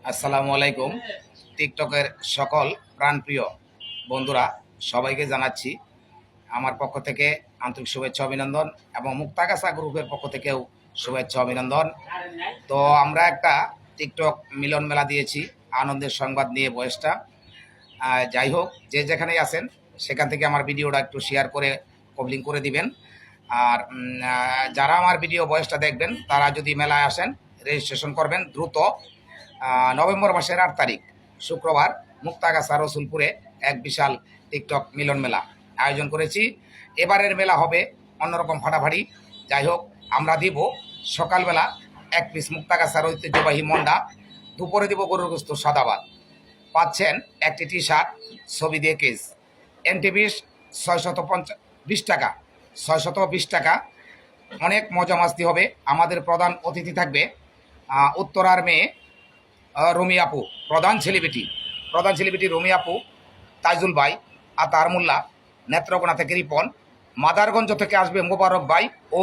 আসসালামু আলাইকুম। টিকটকের সকল প্রাণপ্রিয় বন্ধুরা সবাইকে জানাচ্ছি আমার পক্ষ থেকে আন্তরিক শুভেচ্ছা অভিনন্দন এবং মুক্তাগাছা গ্রুপের পক্ষ থেকেও শুভেচ্ছা অভিনন্দন। তো আমরা একটা টিকটক মিলন মেলা দিয়েছি আনন্দের সংবাদ নিয়ে বয়সটা। যাই হোক, যে যেখানেই আছেন সেখান থেকে আমার ভিডিওটা একটু শেয়ার করে কবলিং করে দিবেন। আর যারা আমার ভিডিও বয়সটা দেখবেন তারা যদি মেলায় আসেন রেজিস্ট্রেশন করবেন দ্রুত। নভেম্বর মাসের 8 তারিখ শুক্রবার মুক্তাগাছা রসুলপুরে এক বিশাল টিকটক মিলন মেলা আয়োজন করেছি। এবারের মেলা হবে অন্যরকম ফাটাফাটি। যাই হোক, আমরা দিব সকালবেলা 1 পিস মুক্তাগাছার ঐতিহ্যবাহী মন্ডা, দুপুরে দিব গরুর গোস্ত সাদাবাদ, পাচ্ছেন একটি টি শার্ট ছবি দিয়ে কেস, এনটিভিস 620 টাকা, 620 টাকা। অনেক মজা মাস্তি হবে। আমাদের প্রধান অতিথি থাকবে উত্তরার মেয়ে রুমি আপু, প্রধান সেলিব্রিটি রুমি আপু, তাইজুল ভাই, আতার মোল্লা, নেত্রকোনা থেকে রিপন, মাদারগঞ্জ থেকে আসবে মোবারক ভাই ও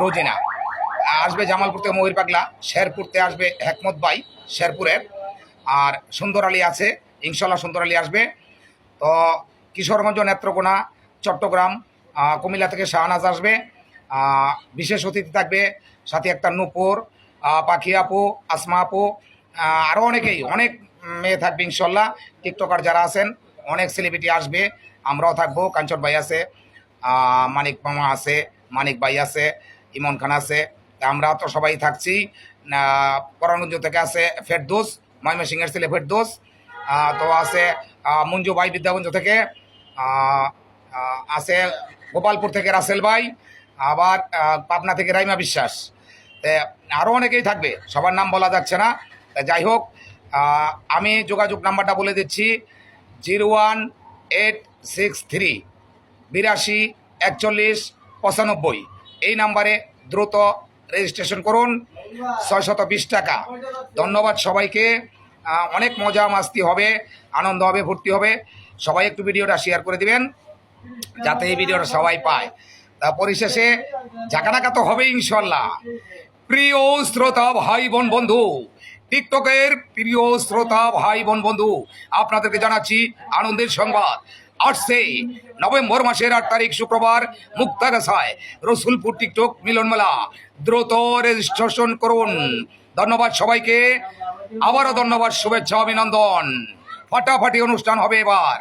রোজিনা, আসবে জামালপুর থেকে ময়ূর পাগলা, শেরপুরতে আসবে হেকমত ভাই শেরপুরের, আর সুন্দর আলী আছে, ইনশাল্লাহ সুন্দর আলী আসবে। তো কিশোরগঞ্জ, নেত্রকোনা, চট্টগ্রাম, কুমিল্লা থেকে শাহনাজ আসবে। বিশেষ অতিথি থাকবে সাথে একটা নূপুর, পাখি আপু, আসমা আপু, আরও অনেক মেয়ে থাকবে ইনশাল্লাহ। টিকটকার যারা আছেন অনেক সেলিব্রিটি আসবে, আমরাও থাকবো। কাঞ্চন ভাই আছে, মানিক মামা আছে, মানিক ভাই আছে, ইমন খান আছে, আমরা তো সবাই থাকছি। পরাণগঞ্জ থেকে আছে ফেরদৌস, ময়মনসিংহের ছেলে ফেরদৌস, তো আছে মঞ্জু ভাই বিদ্যাগঞ্জ থেকে, আছে গোপালপুর থেকে রাসেল ভাই, আবার পাবনা থেকে রাইমা বিশ্বাস, আরও অনেকেই থাকবে, সবার নাম বলা যাচ্ছে না। যাই হোক, আমি যোগাযোগ নাম্বারটা বলে দিচ্ছি 01863 82 41 95। এই নাম্বারে দ্রুত রেজিস্ট্রেশন করুন। 620 টাকা। ধন্যবাদ সবাইকে। অনেক মজা মাস্তি হবে, আনন্দ হবে, ভর্তি হবে। সবাই একটু ভিডিওটা শেয়ার করে দিবেন যাতে এই ভিডিওটা সবাই পায়। তা পরিশেষে ঝাঁকানাকা তো হবে ইনশাল্লাহ। প্রিয় শ্রোতা ভাই বোন বন্ধু, টিকটকের প্রিয় শ্রোতা ভাই বোন বন্ধু, আপনাদেরকে জানাচ্ছি আনন্দের সংবাদ। আসছে নভেম্বর মাসের 8 তারিখ শুক্রবার মুক্তাগাছায় রসুলপুর টিকটক মিলন মেলা। দ্রুত রেজিস্ট্রেশন করুন। ধন্যবাদ সবাইকে, আবারও ধন্যবাদ, শুভেচ্ছা অভিনন্দন। ফাটাফাটি অনুষ্ঠান হবে এবার।